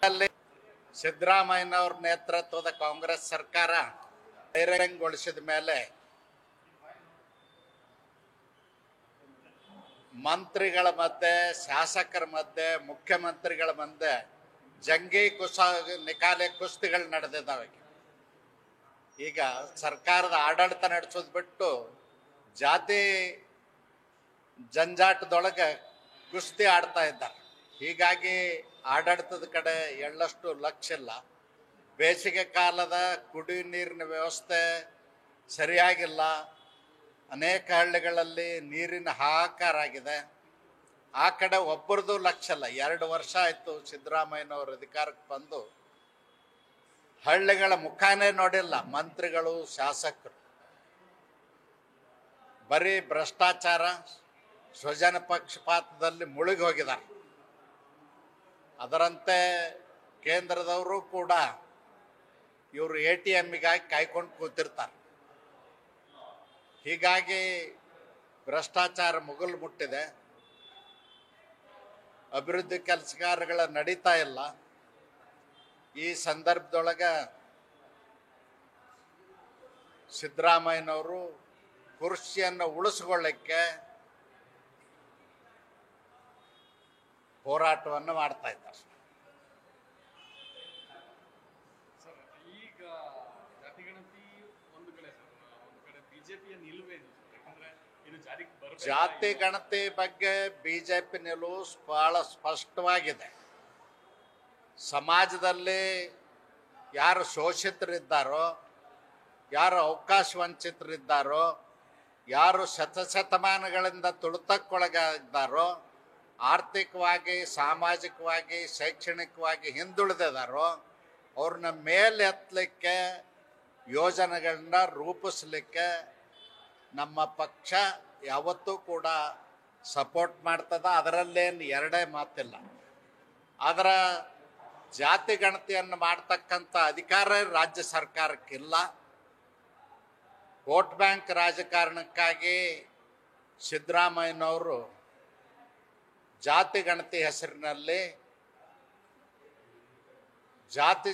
ಅಲ್ಲಿ ಸಿದ್ದರಾಮಯ್ಯನವ್ರ ನೇತೃತ್ವದ ಕಾಂಗ್ರೆಸ್ ಸರ್ಕಾರ ಬಹಿರಂಗಗೊಳಿಸಿದ ಮೇಲೆ ಮಂತ್ರಿಗಳ ಮಧ್ಯೆ, ಶಾಸಕರ ಮಧ್ಯೆ, ಮುಖ್ಯಮಂತ್ರಿಗಳ ಮಧ್ಯೆ ಜಂಗಿ ನಿಕಾಲೆ ಕುಸ್ತಿಗಳು ನಡೆದಿದ್ದಾವೆ. ಈಗ ಸರ್ಕಾರದ ಆಡಳಿತ ನಡೆಸೋದು ಬಿಟ್ಟು ಜಾತಿ ಜಂಜಾಟದೊಳಗೆ ಕುಸ್ತಿ ಆಡ್ತಾ ಇದ್ದಾರೆ. ಹೀಗಾಗಿ ಆಡಳಿತದ ಕಡೆ ಎಳ್ಳಷ್ಟು ಲಕ್ಷ್ಯ ಇಲ್ಲ. ಬೇಸಿಗೆ ಕಾಲದ ಕುಡಿಯುವ ನೀರಿನ ವ್ಯವಸ್ಥೆ ಸರಿಯಾಗಿಲ್ಲ. ಅನೇಕ ಹಳ್ಳಿಗಳಲ್ಲಿ ನೀರಿನ ಹಾಹಾಕಾರ ಆಗಿದೆ. ಆ ಕಡೆ ಒಬ್ಬರದು ಲಕ್ಷ್ಯ ಇಲ್ಲ. 2 ವರ್ಷ ಆಯಿತು ಸಿದ್ದರಾಮಯ್ಯನವರು ಅಧಿಕಾರಕ್ಕೆ ಬಂದು, ಹಳ್ಳಿಗಳ ಮುಖಾನೇ ನೋಡಿಲ್ಲ ಮಂತ್ರಿಗಳು, ಶಾಸಕರು. ಬರೀ ಭ್ರಷ್ಟಾಚಾರ, ಸ್ವಜನ ಪಕ್ಷಪಾತದಲ್ಲಿ ಮುಳುಗಿ ಹೋಗಿದ್ದಾರೆ. ಅದರಂತೆ ಕೇಂದ್ರದವರು ಕೂಡ ಇವರು ATMಗಾಗಿ ಕಾಯ್ಕೊಂಡು ಕೂತಿರ್ತಾರೆ. ಹೀಗಾಗಿ ಭ್ರಷ್ಟಾಚಾರ ಮುಗಿಲು ಮುಟ್ಟಿದೆ. ಅಭಿವೃದ್ಧಿ ಕೆಲಸಗಾರಗಳ ನಡೀತಾ ಇಲ್ಲ. ಈ ಸಂದರ್ಭದೊಳಗೆ ಸಿದ್ದರಾಮಯ್ಯನವರು ಕುರ್ಚಿಯನ್ನು ಉಳಿಸ್ಕೊಳ್ಳಿಕ್ಕೆ ಹೋರಾಟವನ್ನು ಮಾಡ್ತಾ ಇದ್ದಾರೆ. ಈಗ ಜಾತಿಗಣತಿ ಒಂದು ಕಡೆ ಬಿಜೆಪಿಯ ನಿಲುವೇನು? ಯಾಕಂದ್ರೆ ಇದು ಜಾತಿ ಗಣತಿ ಬಗ್ಗೆ ಬಿಜೆಪಿ ನಿಲುವು ಬಹಳ ಸ್ಪಷ್ಟವಾಗಿದೆ. ಸಮಾಜದಲ್ಲಿ ಯಾರು ಶೋಷಿತರಿದ್ದಾರೋ, ಯಾರು ಅವಕಾಶ ವಂಚಿತರಿದ್ದಾರೋ, ಯಾರು ಶತಶತಮಾನಗಳಿಂದ ತುಳಿತಕ್ಕೊಳಗಾಗಿದ್ದಾರೋ, ಆರ್ಥಿಕವಾಗಿ, ಸಾಮಾಜಿಕವಾಗಿ, ಶೈಕ್ಷಣಿಕವಾಗಿ ಹಿಂದುಳಿದಿದ್ದಾರೋ ಅವ್ರನ್ನ ಮೇಲೆತ್ತಲಿಕ್ಕೆ ಯೋಜನೆಗಳನ್ನ ರೂಪಿಸಲಿಕ್ಕೆ ನಮ್ಮ ಪಕ್ಷ ಯಾವತ್ತೂ ಕೂಡ ಸಪೋರ್ಟ್ ಮಾಡ್ತದ. ಅದರಲ್ಲೇನು ಎರಡೇ ಮಾತಿಲ್ಲ. ಅದರ ಜಾತಿ ಗಣತಿಯನ್ನು ಮಾಡ್ತಕ್ಕಂಥ ಅಧಿಕಾರ ರಾಜ್ಯ ಸರ್ಕಾರಕ್ಕಿಲ್ಲ. ವೋಟ್ ಬ್ಯಾಂಕ್ ರಾಜಕಾರಣಕ್ಕಾಗಿ ಸಿದ್ದರಾಮಯ್ಯನವರು ಜಾತಿ ಗಣತಿ ಹೆಸರಿನಲ್ಲಿ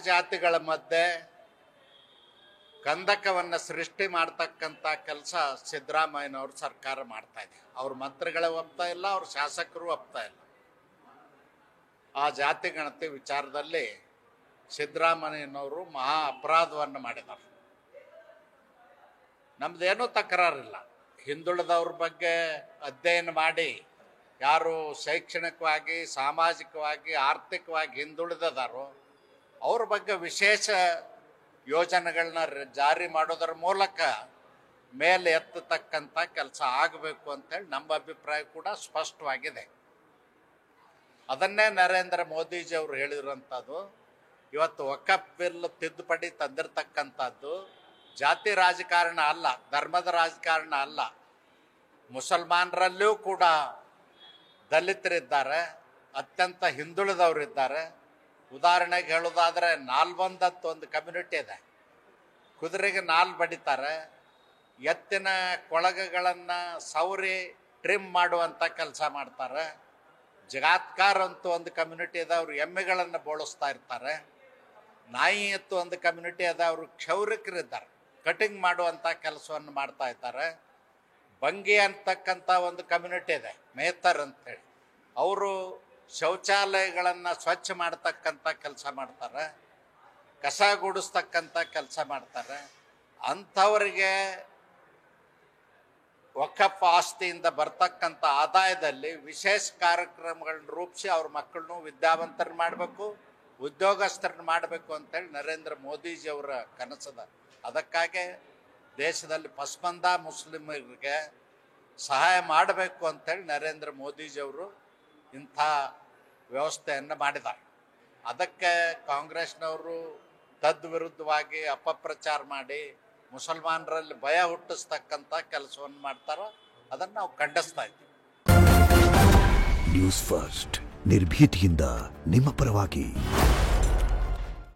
ಜಾತಿಗಳ ಮಧ್ಯೆ ಕಂದಕವನ್ನು ಸೃಷ್ಟಿ ಮಾಡ್ತಕ್ಕಂಥ ಕೆಲಸ ಸಿದ್ದರಾಮಯ್ಯನವ್ರ ಸರ್ಕಾರ ಮಾಡ್ತಾ ಇದೆ. ಅವ್ರ ಮಂತ್ರಿಗಳೇ ಒಪ್ತಾ ಇಲ್ಲ, ಅವ್ರ ಶಾಸಕರು ಒಪ್ತಾ ಇಲ್ಲ. ಆ ಜಾತಿ ಗಣತಿ ವಿಚಾರದಲ್ಲಿ ಸಿದ್ದರಾಮಯ್ಯನವರು ಮಹಾ ಅಪರಾಧವನ್ನು ಮಾಡಿದ್ದಾರೆ. ನಮ್ದೇನೂ ತಕರಾರಿಲ್ಲ. ಹಿಂದುಳಿದವ್ರ ಬಗ್ಗೆ ಅಧ್ಯಯನ ಮಾಡಿ ಯಾರು ಶೈಕ್ಷಣಿಕವಾಗಿ, ಸಾಮಾಜಿಕವಾಗಿ, ಆರ್ಥಿಕವಾಗಿ ಹಿಂದುಳಿದಾರೋ ಅವ್ರ ಬಗ್ಗೆ ವಿಶೇಷ ಯೋಜನೆಗಳನ್ನ ಜಾರಿ ಮಾಡೋದರ ಮೂಲಕ ಮೇಲೆ ಎತ್ತತಕ್ಕಂಥ ಕೆಲಸ ಆಗಬೇಕು ಅಂತೇಳಿ ನಮ್ಮ ಅಭಿಪ್ರಾಯ ಕೂಡ ಸ್ಪಷ್ಟವಾಗಿದೆ. ಅದನ್ನೇ ನರೇಂದ್ರ ಮೋದಿಜಿಯವರು ಹೇಳಿರುವಂಥದ್ದು. ಇವತ್ತು ವಕಫ್ ಬಿಲ್ ತಿದ್ದುಪಡಿ ತಂದಿರತಕ್ಕಂಥದ್ದು ಜಾತಿ ರಾಜಕಾರಣ ಅಲ್ಲ, ಧರ್ಮದ ರಾಜಕಾರಣ ಅಲ್ಲ. ಮುಸಲ್ಮಾನರಲ್ಲೂ ಕೂಡ ದಲಿತರಿದ್ದಾರೆ, ಅತ್ಯಂತ ಹಿಂದುಳಿದವರಿದ್ದಾರೆ. ಉದಾಹರಣೆಗೆ ಹೇಳೋದಾದರೆ ನಾಲ್ಬಂದ್ ಅಂತ ಒಂದು ಕಮ್ಯುನಿಟಿ ಇದೆ. ಕುದುರೆಗೆ ನಾಲ್ ಬಡಿತಾರೆ, ಎತ್ತಿನ ಕೊಳಗಗಳನ್ನು ಸೌರಿ ಟ್ರಿಮ್ ಮಾಡುವಂಥ ಕೆಲಸ ಮಾಡ್ತಾರೆ. ಜಗಾತ್ಕಾರ್ ಅಂತೂ ಒಂದು ಕಮ್ಯುನಿಟಿ ಇದೆ, ಅವರು ಎಮ್ಮೆಗಳನ್ನು ಬೋಳಿಸ್ತಾ ಇರ್ತಾರೆ. ನಾಯಿ ಎತ್ತು ಒಂದು ಕಮ್ಯುನಿಟಿ ಇದೆ, ಅವರು ಕ್ಷೌರಿಕರಿದ್ದಾರೆ, ಕಟಿಂಗ್ ಮಾಡುವಂಥ ಕೆಲಸವನ್ನು ಮಾಡ್ತಾ ಇದ್ದಾರೆ. ಬಂಗಿ ಅಂತಕ್ಕಂಥ ಒಂದು ಕಮ್ಯುನಿಟಿ ಇದೆ, ಮೇತರ್ ಅಂತೇಳಿ, ಅವರು ಶೌಚಾಲಯಗಳನ್ನು ಸ್ವಚ್ಛ ಮಾಡ್ತಕ್ಕಂಥ ಕೆಲಸ ಮಾಡ್ತಾರೆ, ಕಸ ಗುಡಿಸ್ತಕ್ಕಂಥ ಕೆಲಸ ಮಾಡ್ತಾರೆ. ಅಂಥವರಿಗೆ ವಕಫ್ ಆಸ್ತಿಯಿಂದ ಬರ್ತಕ್ಕಂಥ ಆದಾಯದಲ್ಲಿ ವಿಶೇಷ ಕಾರ್ಯಕ್ರಮಗಳನ್ನ ರೂಪಿಸಿ ಅವ್ರ ಮಕ್ಕಳನ್ನು ವಿದ್ಯಾವಂತರನ್ನ ಮಾಡಬೇಕು, ಉದ್ಯೋಗಸ್ಥರನ್ನ ಮಾಡಬೇಕು ಅಂತೇಳಿ ನರೇಂದ್ರ ಮೋದಿಜಿಯವರ ಕನಸದ. ಅದಕ್ಕಾಗಿ ದೇಶದಲ್ಲಿ ಪಸ್ಮಂದ ಮುಸ್ಲಿಮರಿಗೆ ಸಹಾಯ ಮಾಡಬೇಕು ಅಂತೇಳಿ ನರೇಂದ್ರ ಮೋದಿಜಿಯವರು ಇಂಥ ವ್ಯವಸ್ಥೆಯನ್ನು ಮಾಡಿದ್ದಾರೆ. ಅದಕ್ಕೆ ಕಾಂಗ್ರೆಸ್ನವರು ತದ್ವಿರುದ್ಧವಾಗಿ ಅಪಪ್ರಚಾರ ಮಾಡಿ ಮುಸಲ್ಮಾನರಲ್ಲಿ ಭಯ ಹುಟ್ಟಿಸ್ತಕ್ಕಂಥ ಕೆಲಸವನ್ನು ಮಾಡ್ತಾರೋ ಅದನ್ನು ನಾವು ಖಂಡಿಸ್ತಾ ಇದ್ದೀವಿ. ನ್ಯೂಸ್ ಫಸ್ಟ್ ನಿರ್ಭೀತಿಯಿಂದ ನಿಮ್ಮ ಪರವಾಗಿ.